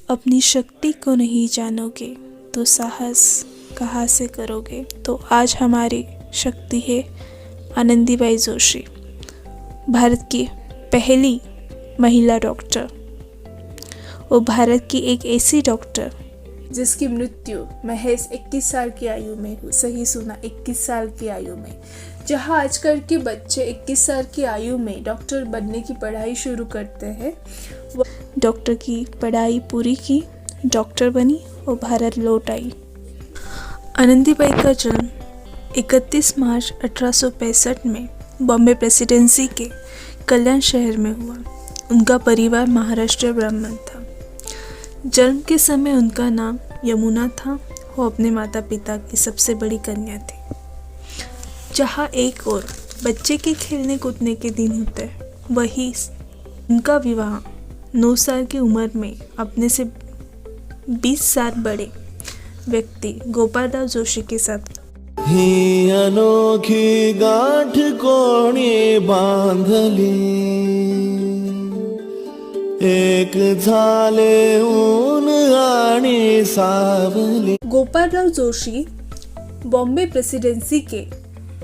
अपनी शक्ति को नहीं जानोगे तो साहस कहाँ से करोगे। तो आज हमारी शक्ति है आनंदीबाई जोशी, भारत की पहली महिला डॉक्टर और भारत की एक ऐसी डॉक्टर जिसकी मृत्यु महज 21 साल की आयु में हुई। सही सुना, 21 साल की आयु में। जहां आजकल के बच्चे 21 साल की आयु में डॉक्टर बनने की पढ़ाई शुरू करते हैं, वो डॉक्टर की पढ़ाई पूरी की, डॉक्टर बनी और भारत लौट आई। आनंदीबाई का जन्म 31 मार्च 1865 में बॉम्बे प्रेसिडेंसी के कल्याण शहर में हुआ। उनका परिवार महाराष्ट्र ब्राह्मण था। जन्म के समय उनका नाम यमुना था। वो अपने माता पिता की सबसे बड़ी कन्या थी। जहाँ एक और बच्चे के खेलने कूदने के दिन होते हैं, वही उनका विवाह 9 साल की उम्र में अपने से 20 साल बड़े व्यक्ति गोपालराव जोशी के साथ। ही अनोखी गाठ कोणी बांधली, एक झाले ऊन आणि सावली। गोपालराव जोशी बॉम्बे प्रेसिडेंसी के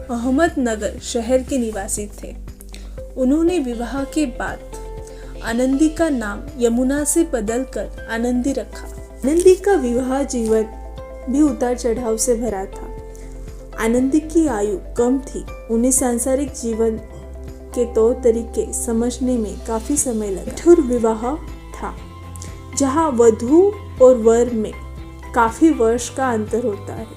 अहमदनगर शहर के निवासी थे। उन्होंने विवाह के बाद आनंदी का नाम यमुना से बदलकर आनंदी रखा। आनंदी का विवाह जीवन भी उतार चढ़ाव से भरा था। आनंदी की आयु कम थी। उन्हें सांसारिक जीवन के तौर तरीके समझने में काफी समय लगा। कठोर विवाह था, जहां वधू और वर में काफी वर्ष का अंतर होता है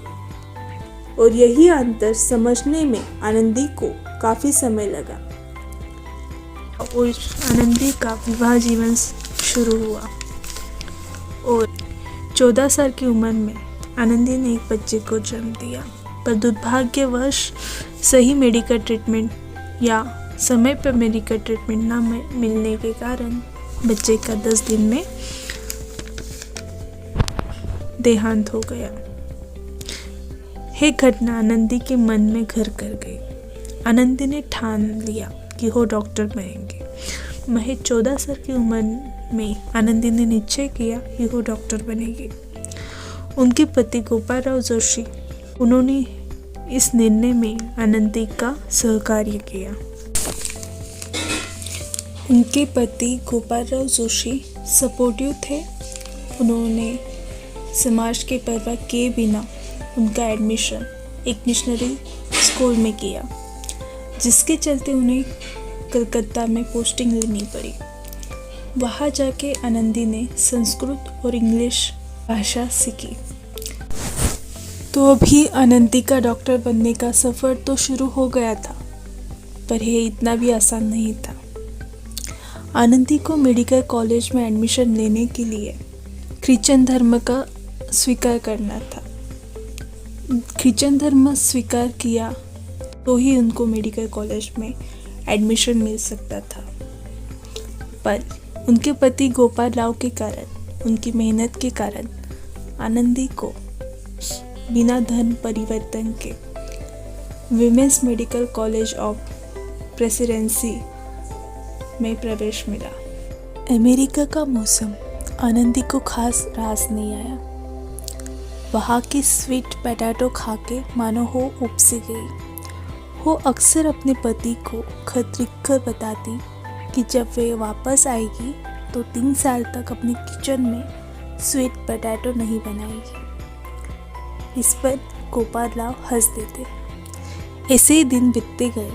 और यही अंतर समझने में आनंदी को काफी समय लगा और आनंदी का विवाह जीवन शुरू हुआ और 14 साल की उम्र में आनंदी ने एक बच्चे को जन्म दिया। पर दुर्भाग्यवश सही मेडिकल ट्रीटमेंट या समय पर मेडिकल ट्रीटमेंट न मिलने के कारण बच्चे का 10 दिन में देहांत हो गया। यह घटना आनंदी के मन में घर कर गई। आनंदी ने ठान लिया कि वो डॉक्टर बनेंगे। महज 14 साल की उम्र में आनंदी ने निश्चय किया कि वो डॉक्टर बनेगी। उनके पति गोपालराव जोशी, उन्होंने इस निर्णय में आनंदी का सहकार्य किया। उनके पति गोपालराव जोशी सपोर्टिव थे। उन्होंने समाज के परवाह किए बिना उनका एडमिशन एक मिशनरी स्कूल में किया, जिसके चलते उन्हें कलकत्ता में पोस्टिंग लेनी पड़ी। वहाँ जाके आनंदी ने संस्कृत और इंग्लिश भाषा सीखी। तो अभी आनंदी का डॉक्टर बनने का सफ़र तो शुरू हो गया था, पर यह इतना भी आसान नहीं था। आनंदी को मेडिकल कॉलेज में एडमिशन लेने के लिए क्रिश्चियन धर्म का स्वीकार करना था। क्रिश्चियन धर्म स्वीकार किया तो ही उनको मेडिकल कॉलेज में एडमिशन मिल सकता था। पर उनके पति गोपाल राव के कारण, उनकी मेहनत के कारण आनंदी को बिना धन परिवर्तन के women's medical college of presidency में प्रवेश मिला। अमेरिका का मौसम आनंदी को खास रास नहीं आया। वहाँ की स्वीट पोटैटो खा के मानो हो उपसी गई। वो अक्सर अपने पति को खत लिखकर बताती कि जब वे वापस आएगी तो 3 साल तक अपने किचन में स्वीट पोटैटो नहीं बनाएगी। इस पर गोपाल राव हंस देते। ऐसे ही दिन बीतते गए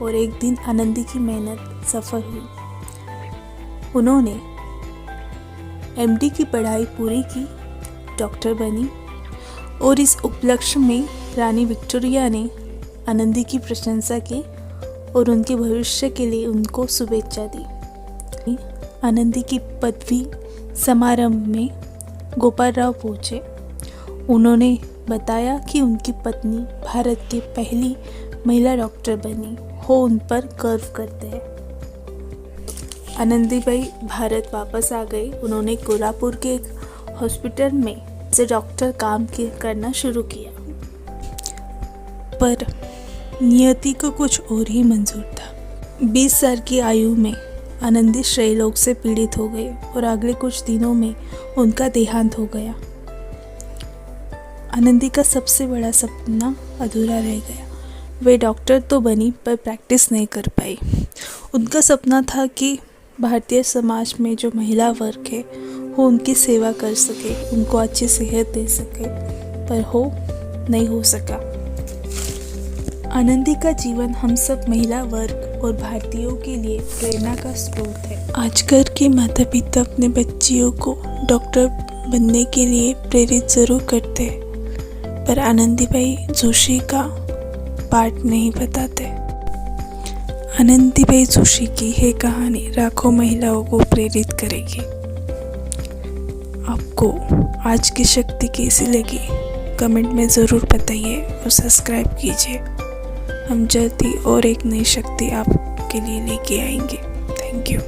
और एक दिन आनंदी की मेहनत सफल हुई। उन्होंने एमडी की पढ़ाई पूरी की, डॉक्टर बनी और इस उपलक्ष्य में रानी विक्टोरिया ने आनंदी की प्रशंसा की और उनके भविष्य के लिए उनको शुभेच्छा दी। आनंदी की पदवी समारंभ में गोपाल राव पहुँचे। उन्होंने बताया कि उनकी पत्नी भारत की पहली महिला डॉक्टर बनी, वो उन पर गर्व करते हैं। आनंदीबाई भारत वापस आ गई। उन्होंने कोल्हापुर के एक हॉस्पिटल में से डॉक्टर काम करना शुरू किया, पर नियति को कुछ और ही मंजूर था। 20 साल की आयु में आनंदी क्षयरोग से पीड़ित हो गए और अगले कुछ दिनों में उनका देहांत हो गया। आनंदी का सबसे बड़ा सपना अधूरा रह गया। वे डॉक्टर तो बनी पर प्रैक्टिस नहीं कर पाई। उनका सपना था कि भारतीय समाज में जो महिला वर्ग है वो उनकी सेवा कर सके, उनको अच्छी सेहत दे सके, पर नहीं हो सका। आनंदी का जीवन हम सब महिला वर्ग और भारतीयों के लिए प्रेरणा का स्रोत है। आजकल के माता पिता अपने बच्चियों को डॉक्टर बनने के लिए प्रेरित जरूर करते हैं, पर आनंदीबाई जोशी का पार्ट नहीं बताते। आनंदीबाई जोशी की यह कहानी लाखों महिलाओं को प्रेरित करेगी। आपको आज की शक्ति कैसी लगी कमेंट में ज़रूर बताइए और सब्सक्राइब कीजिए। हम जल्द ही और एक नई शक्ति आपके लिए लेके आएंगे। Thank you.